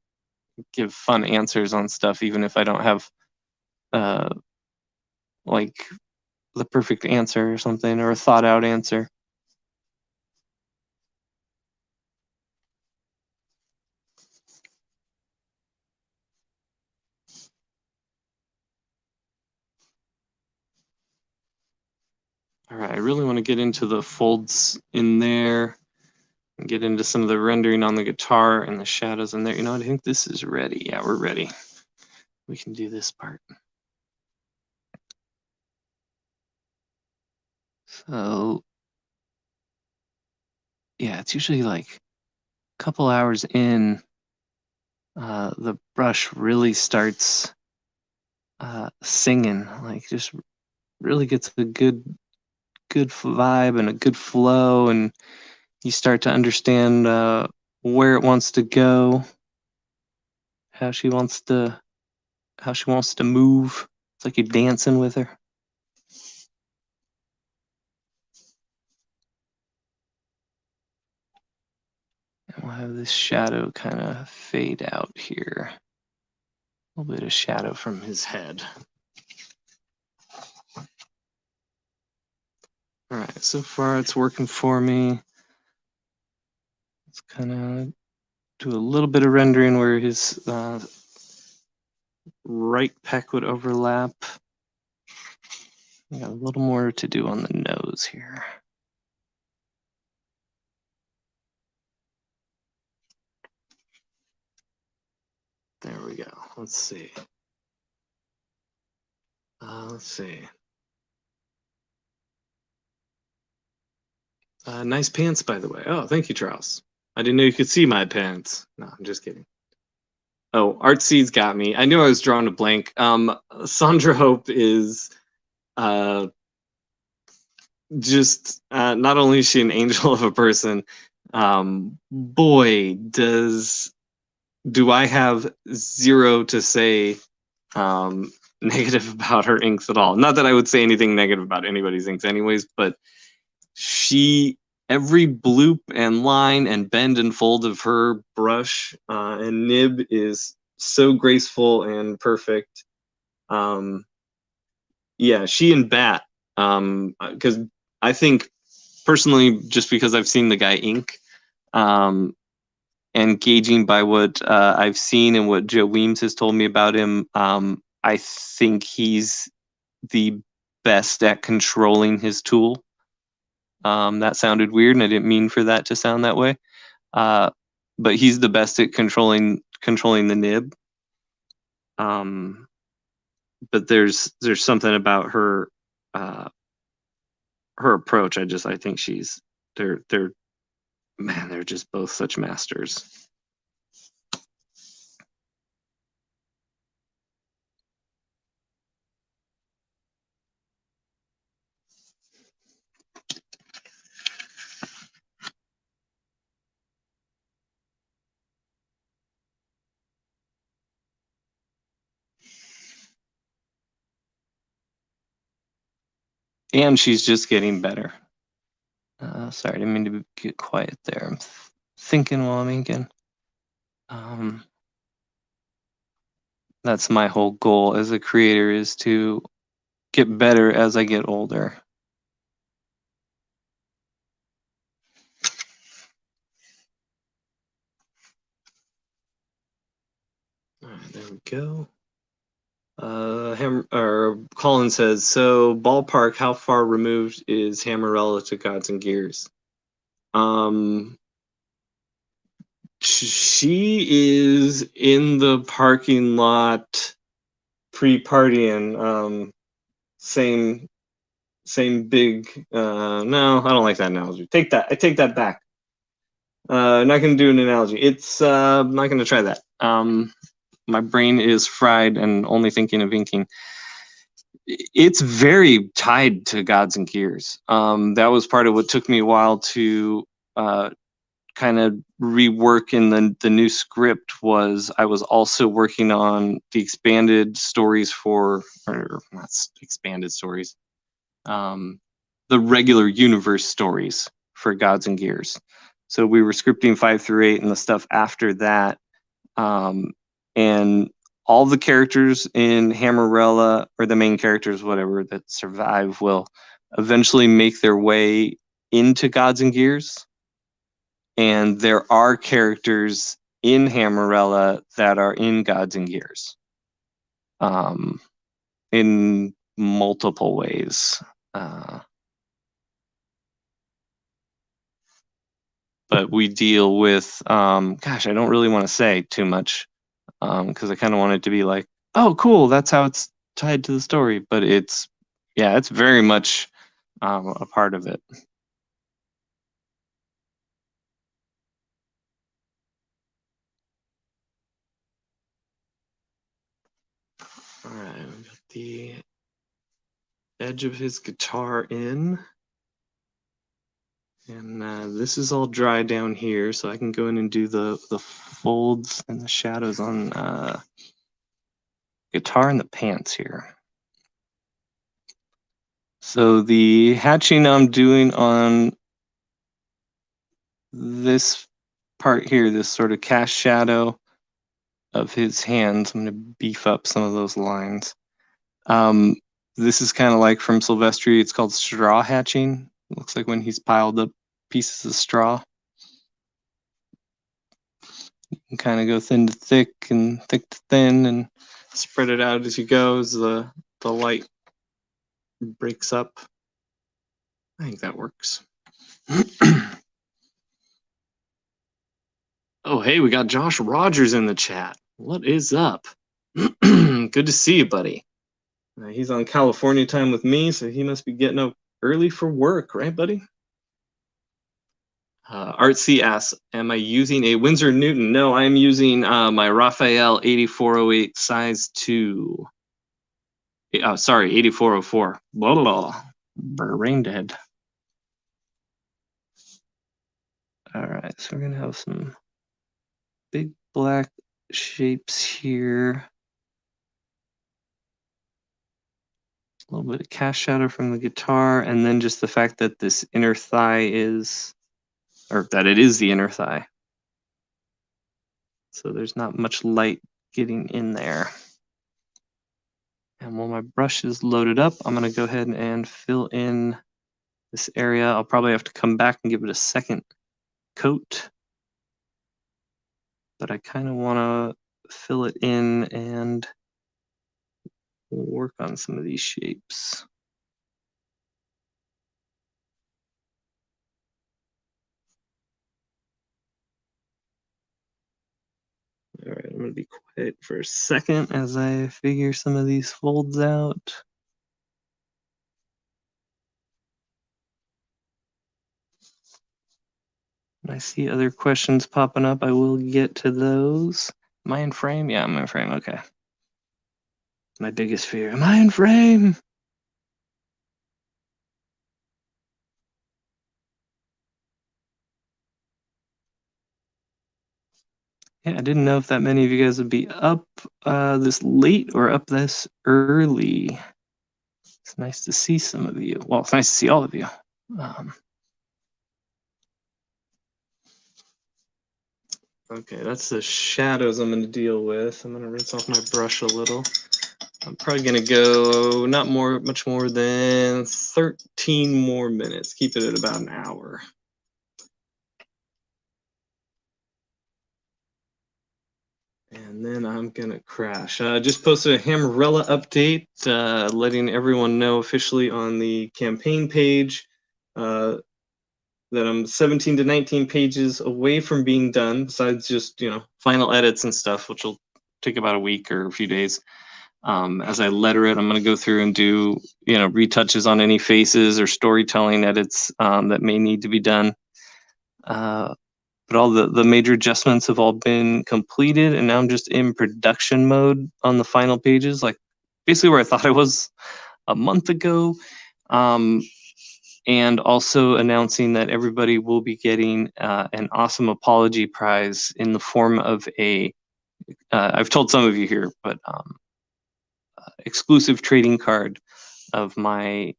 give fun answers on stuff, even if I don't have like the perfect answer or something, or a thought out answer. All right, I really want to get into the folds in there and get into some of the rendering on the guitar and the shadows in there. I think this is ready. Yeah, we're ready. We can do this part. So yeah, it's usually like a couple hours in, the brush really starts singing, like just really gets a good vibe and a good flow, and you start to understand where it wants to go, how she wants to move. It's like you're dancing with her. And we'll have this shadow kind of fade out here. A little bit of shadow from his head. All right, so far it's working for me. Let's kind of do a little bit of rendering where his right pec would overlap. I got a little more to do on the nose here. There we go. Let's see. Nice pants, by the way. Oh, thank you, Charles. I didn't know you could see my pants. No, I'm just kidding. Oh, Art Seeds got me. I knew I was drawing a blank. Sandra Hope is just not only is she an angel of a person, boy, do I have zero to say negative about her inks at all. Not that I would say anything negative about anybody's inks anyways, but every bloop and line and bend and fold of her brush and nib is so graceful and perfect. Yeah, she and Bat, because I think personally, just because I've seen the guy ink, and gauging by what I've seen and what Joe Weems has told me about him, I think he's the best at controlling his tool. That sounded weird, and I didn't mean for that to sound that way. But he's the best at controlling the nib. But there's something about her approach. I think they're just both such masters. and she's just getting better. Sorry, I didn't mean to get quiet there. I'm thinking while I'm inking. That's my whole goal as a creator, is to get better as I get older. All right, there we go. Colin says, so ballpark, how far removed is Hammerella to Gods and Gears? She is in the parking lot pre-partying. Same big. No, I don't like that analogy. I take that back. Not gonna do an analogy. It's I'm not gonna try that. My brain is fried and only thinking of inking. It's very tied to Gods and Gears. That was part of what took me a while to kind of rework in the new script. Was I was also working on the expanded stories or not expanded stories, the regular universe stories for Gods and Gears. So we were scripting 5 through 8 and the stuff after that. And all the characters in Hammerella, or the main characters, whatever, that survive will eventually make their way into Gods and Gears. And there are characters in Hammerella that are in Gods and Gears, in multiple ways. But we deal with, gosh, I don't really want to say too much, because I kind of want it to be like, oh, cool, that's how it's tied to the story. But it's very much a part of it. All right, we got the edge of his guitar in. And this is all dry down here, so I can go in and do the folds and the shadows on guitar and the pants here. So the hatching I'm doing on this part here, this sort of cast shadow of his hands, I'm going to beef up some of those lines. This is kind of like from Silvestri, it's called straw hatching. It looks like when he's piled up pieces of straw. You can kind of go thin to thick and thick to thin and spread it out as you go as the light breaks up. I think that works. Oh, hey, we got Josh Rogers in the chat. What is up? Good to see you, buddy. He's on California time with me, so he must be getting up early for work, right, buddy? Artsy asks, am I using a Winsor Newton? No, I'm using my Raphael 8408 size 2. Sorry, 8404. Blah, blah. Brain dead. All right, so we're going to have some big black shapes here. A little bit of cast shadow from the guitar, and then just the fact that this inner thigh is, or that it is the inner thigh. So there's not much light getting in there. And while my brush is loaded up, I'm going to go ahead and fill in this area. I'll probably have to come back and give it a second coat. But I kind of want to fill it in and work on some of these shapes. All right, I'm going to be quiet for a second as I figure some of these folds out. I see other questions popping up. I will get to those. Am I in frame? Yeah, I'm in frame. Okay. My biggest fear. Am I in frame? Yeah, I didn't know if that many of you guys would be up this late or up this early. It's nice to see some of you. Well, it's nice to see all of you. Okay, that's the shadows I'm going to deal with. I'm going to rinse off my brush a little. I'm probably going to go not much more than 13 more minutes. Keep it at about an hour. And then I'm going to crash. Just posted a Hammerella update, letting everyone know officially on the campaign page that I'm 17 to 19 pages away from being done, besides just, final edits and stuff, which will take about a week or a few days. As I letter it, I'm going to go through and do, retouches on any faces or storytelling edits that may need to be done. But all the major adjustments have all been completed, and now I'm just in production mode on the final pages, like basically where I thought I was a month ago. And also announcing that everybody will be getting an awesome apology prize in the form of I've told some of you here, but exclusive trading card of my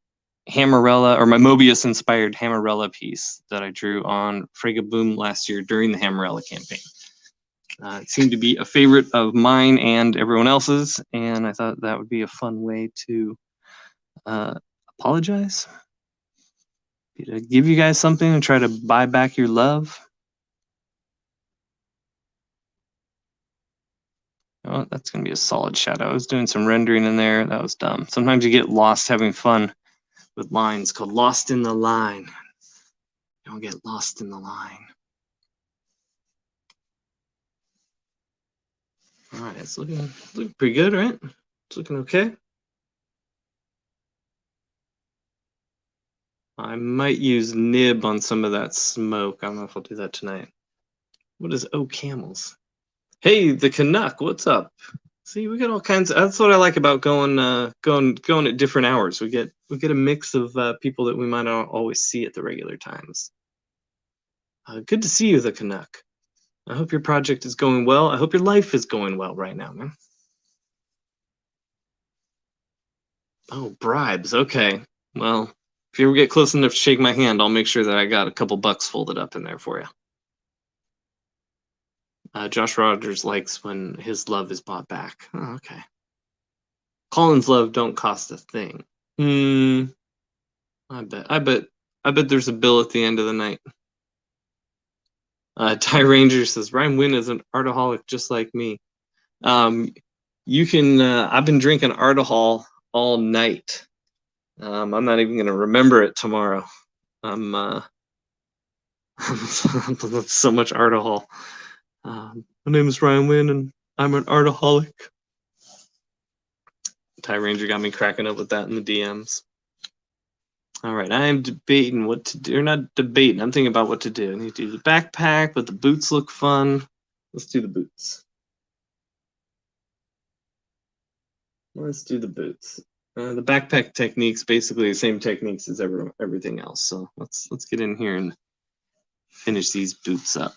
Hammerella, or my Mobius inspired Hammerella piece that I drew on Frega Boom last year during the Hammerella campaign. It seemed to be a favorite of mine and everyone else's, and I thought that would be a fun way to apologize. To give you guys something and try to buy back your love. Oh, that's going to be a solid shadow. I was doing some rendering in there. That was dumb. Sometimes you get lost having fun with lines, called lost in the line. Don't get lost in the line. All right, it's looking pretty good, right? It's looking okay. I might use nib on some of that smoke. I don't know if I'll do that tonight. What is camels? Hey, the Canuck, what's up? See, we got all kinds that's what I like about going at different hours. We get a mix of people that we might not always see at the regular times. Good to see you, the Canuck. I hope your project is going well. I hope your life is going well right now, man. Oh, bribes. Okay. Well, if you ever get close enough to shake my hand, I'll make sure that I got a couple bucks folded up in there for you. Josh Rogers likes when his love is bought back. Oh, okay. Colin's love don't cost a thing. I bet there's a bill at the end of the night. Ty Ranger says Ryan Wynn is an artaholic just like me. You can. I've been drinking Artahol all night. I'm not even gonna remember it tomorrow. I'm so much Artahol. My name is Ryan Wynn, and I'm an artaholic. Ty Ranger got me cracking up with that in the DMs. All right, I am debating what to do. Or not debating, I'm thinking about what to do. I need to do the backpack, but the boots look fun. Let's do the boots. Let's do the boots. The backpack technique's basically the same techniques as everything else. So let's get in here and finish these boots up.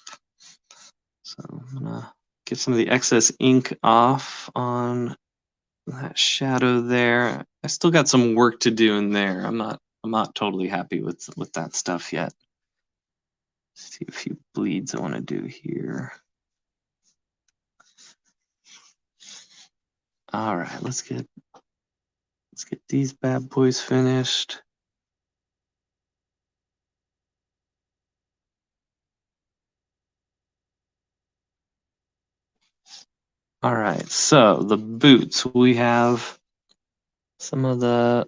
So I'm gonna get some of the excess ink off on that shadow there. I still got some work to do in there. I'm not totally happy with that stuff yet. Let's see a few bleeds I want to do here. All right, let's get these bad boys finished. All right, so the boots, we have some of the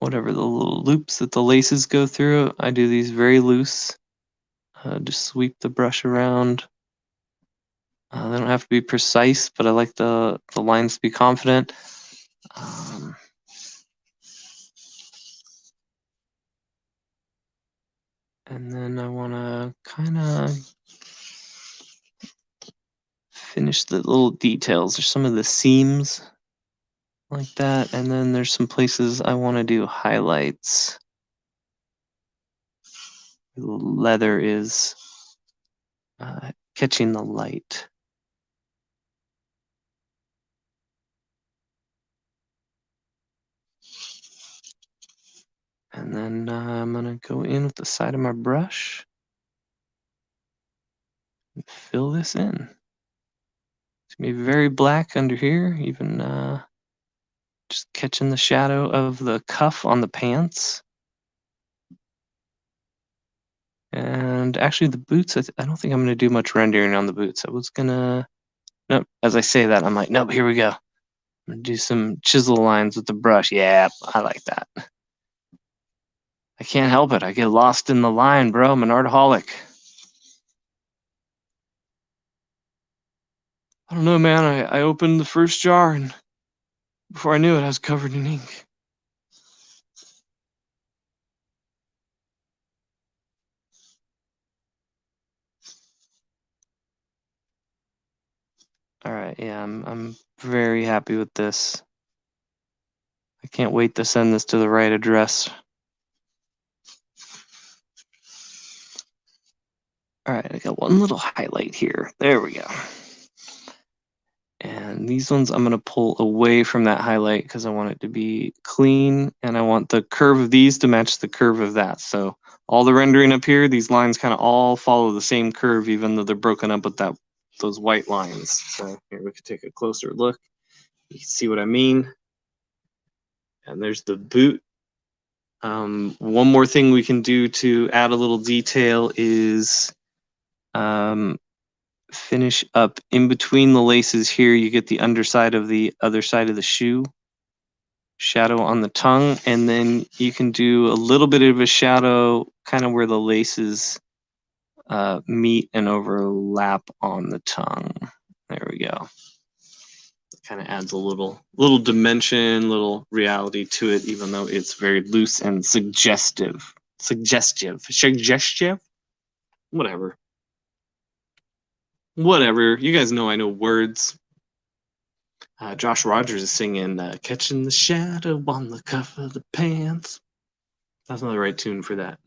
whatever the little loops that the laces go through. I do these very loose. Just sweep the brush around. They don't have to be precise, but I like the lines to be confident. And then I want to kind of finish the little details. There's some of the seams like that, and then there's some places I want to do highlights. The leather is catching the light. then I'm gonna go in with the side of my brush and fill this in. It's gonna be very black under here, even just catching the shadow of the cuff on the pants. And actually the boots, I don't think I'm gonna do much rendering on the boots. I was gonna, nope, as I say that, I'm like, nope, here we go. I'm gonna do some chisel lines with the brush. Yeah, I like that. I can't help it. I get lost in the line, bro. I'm an artaholic. I don't know, man. I opened the first jar, and before I knew it, I was covered in ink. All right, yeah, I'm very happy with this. I can't wait to send this to the right address. All right, I got one little highlight here. There we go. And these ones I'm gonna pull away from that highlight because I want it to be clean, and I want the curve of these to match the curve of that. So all the rendering up here, these lines kind of all follow the same curve, even though they're broken up with those white lines. So here we could take a closer look. You can see what I mean. And there's the boot. One more thing we can do to add a little detail is finish up in between the laces here. You get the underside of the other side of the shoe, shadow on the tongue, and then you can do a little bit of a shadow kind of where the laces meet and overlap on the tongue. There we go. Kind of adds a little dimension, little reality to it, even though it's very loose and suggestive. Whatever. You guys know I know words. Josh Rogers is singing "Catching the Shadow on the Cuff of the Pants." That's not the right tune for that.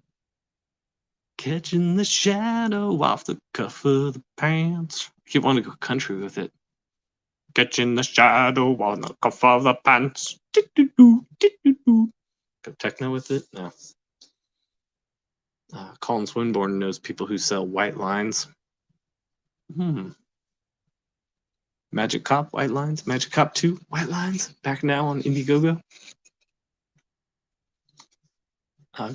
Catching the shadow off the cuff of the pants. I keep wanting to go country with it. Catching the shadow on the cuff of the pants. Go techno with it? No. Colin Swinburne knows people who sell white lines. Magic Cop white lines. Magic Cop 2 white lines. Back now on Indiegogo.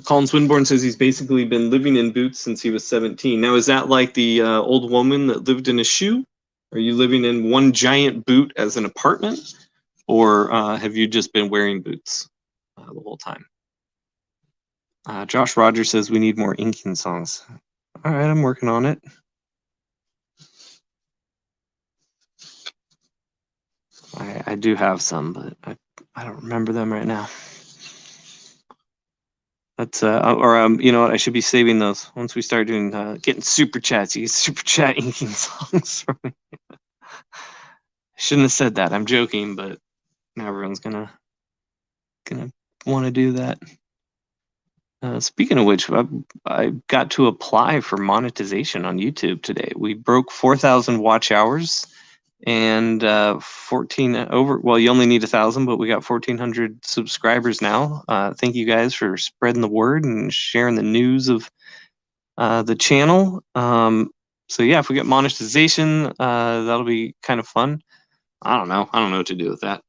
Colin Swinburne says he's basically been living in boots since he was 17. Now, is that like the old woman that lived in a shoe? Are you living in one giant boot as an apartment? Or have you just been wearing boots the whole time? Josh Rogers says we need more inking songs. All right, I'm working on it. I do have some, but I don't remember them right now. That's you know what? I should be saving those once we start doing getting super chats. You get super chat inking songs from me. I shouldn't have said that. I'm joking, but now everyone's gonna want to do that. Speaking of which, I got to apply for monetization on YouTube today. We broke 4,000 watch hours and 14 over. Well, you only need 1,000, but we got 1,400 subscribers now. Thank you guys for spreading the word and sharing the news of the channel. So yeah, if we get monetization, that'll be kind of fun. I don't know what to do with that.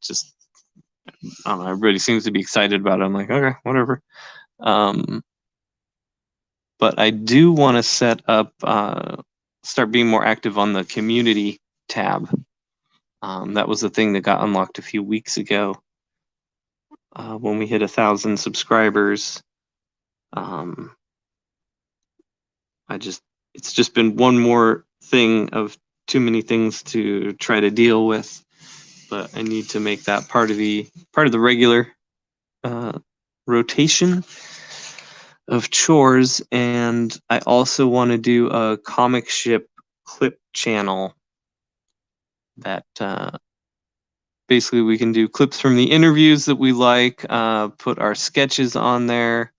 Just I don't know. Everybody seems to be excited about it. I'm like, okay, whatever. But I do want to set up, start being more active on the community tab. That was the thing that got unlocked a few weeks ago when we hit 1,000 subscribers. It's just been one more thing of too many things to try to deal with. But I need to make that part of the regular rotation of chores, and I also want to do a comic ship clip channel that basically we can do clips from the interviews that we like, put our sketches on there,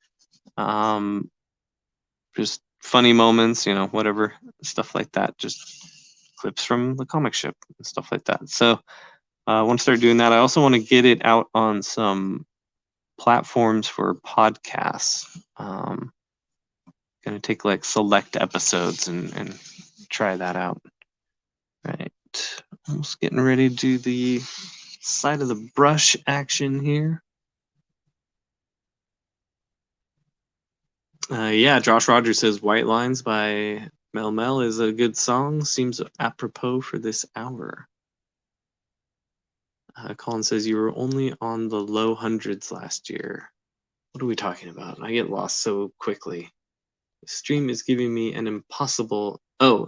just funny moments, you know, whatever, stuff like that, just clips from the comic ship and stuff like that. So I want to start doing that. I also want to get it out on some platforms for podcasts. Gonna take like select episodes and try that out. Right. Almost getting ready to do the side of the brush action here. Yeah, Josh Rogers says White Lines by Mel Mel is a good song. Seems apropos for this hour. Colin says you were only on the low hundreds last year. What are we talking about? I get lost so quickly. The stream is giving me an impossible. Oh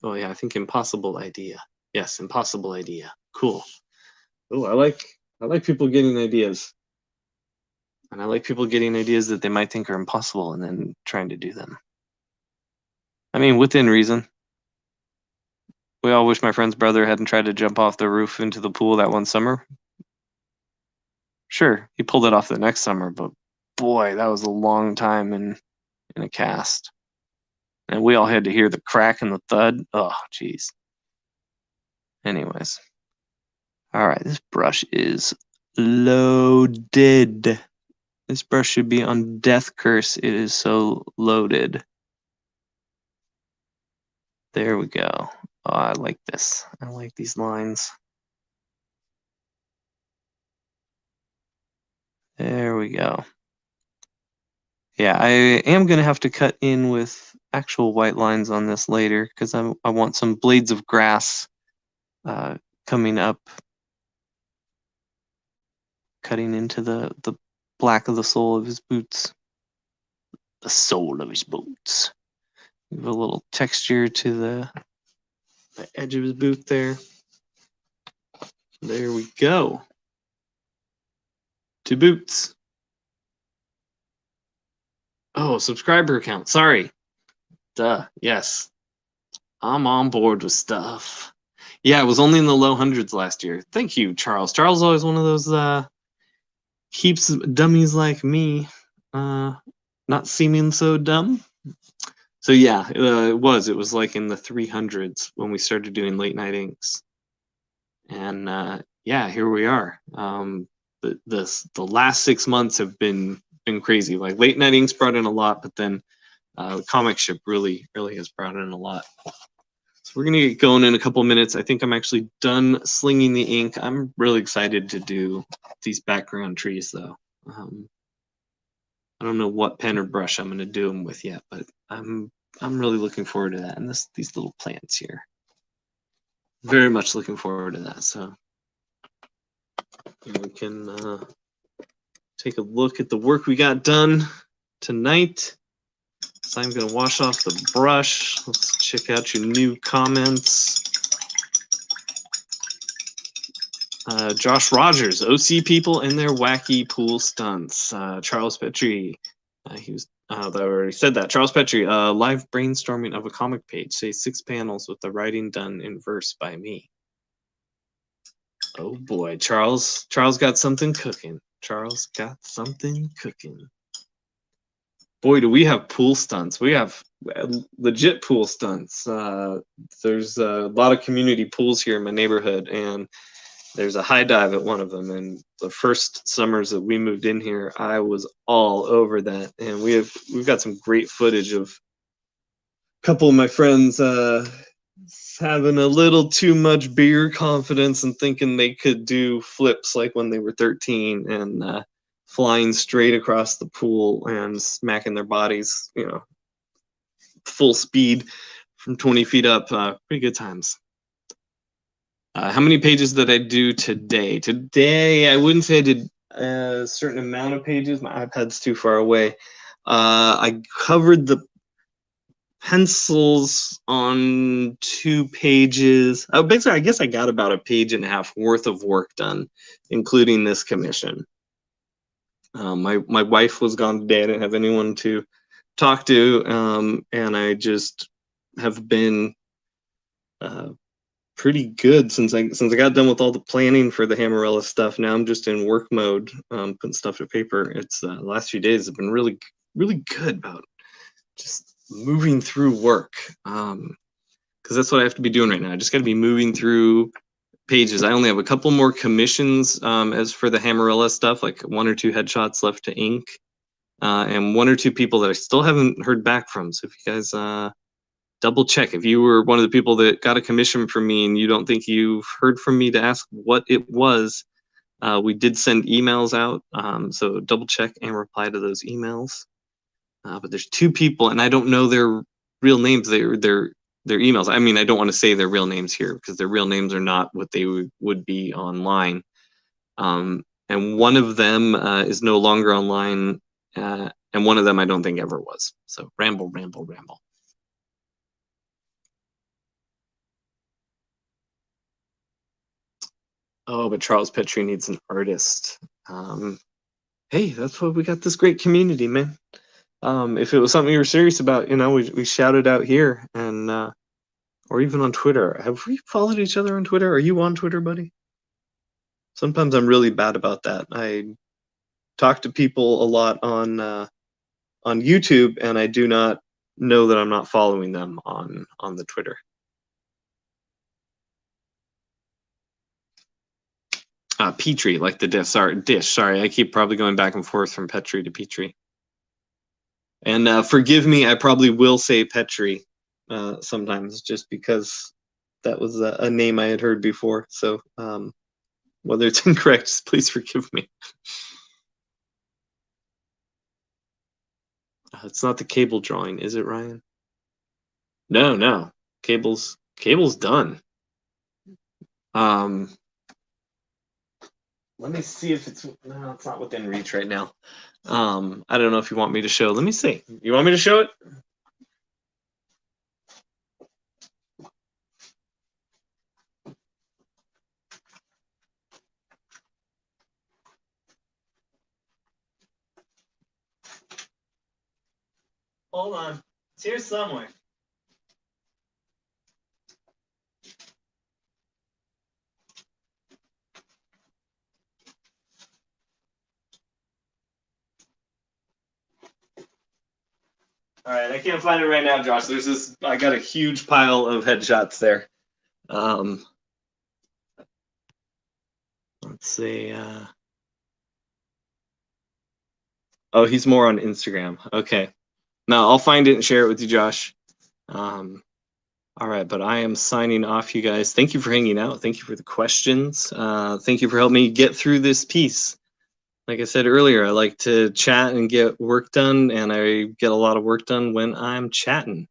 yeah, I think impossible idea. Yes, impossible idea. Cool. Oh, I like people getting ideas. And I like people getting ideas that they might think are impossible and then trying to do them. I mean, within reason. We all wish my friend's brother hadn't tried to jump off the roof into the pool that one summer. Sure, he pulled it off the next summer, but boy, that was a long time in a cast. And we all had to hear the crack and the thud. Oh, jeez. Anyways. All right, this brush is loaded. This brush should be on Death Curse. It is so loaded. There we go. Oh, I like this. I like these lines. There we go. Yeah, I am going to have to cut in with actual white lines on this later because I want some blades of grass coming up, cutting into the black of the sole of his boots. The sole of his boots. Give a little texture to the edge of his boot there. There we go. To boots. Oh, subscriber count. Sorry. Duh. Yes. I'm on board with stuff. Yeah, it was only in the low hundreds last year. Thank you, Charles. Charles is always one of those keeps dummies like me not seeming so dumb. So yeah, it was like in the 300s when we started doing late night inks. And yeah, here we are. The last 6 months have been crazy. Like late night inks brought in a lot, but then the comic ship really has brought in a lot. So we're gonna get going in a couple minutes. I think I'm actually done slinging the ink. I'm really excited to do these background trees though. I don't know what pen or brush I'm gonna do them with yet, but I'm really looking forward to that. And these little plants here. Very much looking forward to that. So we can take a look at the work we got done tonight. So I'm going to wash off the brush. Let's check out your new comments. Josh Rogers, OC people and their wacky pool stunts. Charles Petrie, he was. I already said that. Charles Petrie, live brainstorming of a comic page. Say 6 panels with the writing done in verse by me. Oh boy, Charles got something cooking. Charles got something cooking. Boy, do we have pool stunts. We have legit pool stunts. There's a lot of community pools here in my neighborhood, and there's a high dive at one of them. And the first summers that we moved in here, I was all over that. And we've got some great footage of a couple of my friends having a little too much beer confidence and thinking they could do flips like when they were 13 and flying straight across the pool and smacking their bodies, full speed from 20 feet up. Pretty good times. How many pages did I do today? Today, I wouldn't say I did a certain amount of pages. My iPad's too far away. I covered the pencils on 2 pages. Basically, I guess I got about a page and a half worth of work done, including this commission. My wife was gone today. I didn't have anyone to talk to, and I just have been pretty good since I got done with all the planning for the Hammerella stuff. Now I'm just in work mode, putting stuff to paper. It's the last few days have been really good about just moving through work, because that's what I have to be doing right now. I just got to be moving through pages. I only have a couple more commissions as for the Hammerella stuff, like 1 or 2 headshots left to ink, and 1 or 2 people that I still haven't heard back from. So if you guys double check, if you were one of the people that got a commission from me and you don't think you've heard from me to ask what it was, we did send emails out, so double check and reply to those emails. But there's 2 people, and I don't know their real names. Their emails. I mean, I don't want to say their real names here because their real names are not what they would be online. And one of them is no longer online, and one of them I don't think ever was. So ramble, ramble, ramble. Oh, but Charles Petrie needs an artist. Hey, that's why we got this great community, man. If it was something you were serious about, you know, we shout it out here, and or even on Twitter. Have we followed each other on Twitter? Are you on Twitter, buddy? Sometimes I'm really bad about that. I talk to people a lot on YouTube, and I do not know that I'm not following them on the Twitter. Petrie, like the dish. Sorry, I keep probably going back and forth from Petrie to Petrie. And forgive me, I probably will say Petrie sometimes, just because that was a name I had heard before. So whether it's incorrect, just please forgive me. It's not the cable drawing, is it, Ryan? No. Cable's done. Let me see if it's not within reach right now. I don't know if you want me to show. Let me see. You want me to show it? Hold on. It's here somewhere. All right, I can't find it right now, Josh. There's this. I got a huge pile of headshots there. Let's see. Oh, he's more on Instagram. Okay. No, I'll find it and share it with you, Josh. All right, but I am signing off, you guys. Thank you for hanging out. Thank you for the questions. Thank you for helping me get through this piece. Like I said earlier, I like to chat and get work done, and I get a lot of work done when I'm chatting.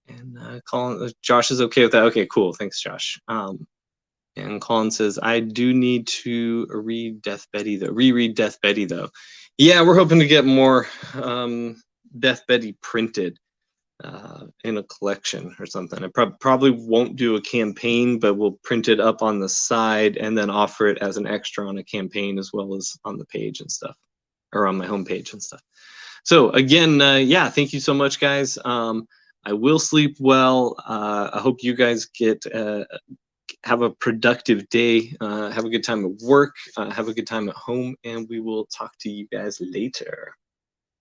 And Colin, Josh is okay with that. Okay, cool. Thanks, Josh. And Colin says, I do need to reread Death Betty though. Yeah, we're hoping to get more Death Betty printed in a collection or something. I probably won't do a campaign, but we'll print it up on the side and then offer it as an extra on a campaign as well as on the page and stuff, or on my homepage and stuff. So again, yeah, thank you so much, guys. I will sleep well. I hope you guys get have a productive day. Have a good time at work. Have a good time at home, and we will talk to you guys later.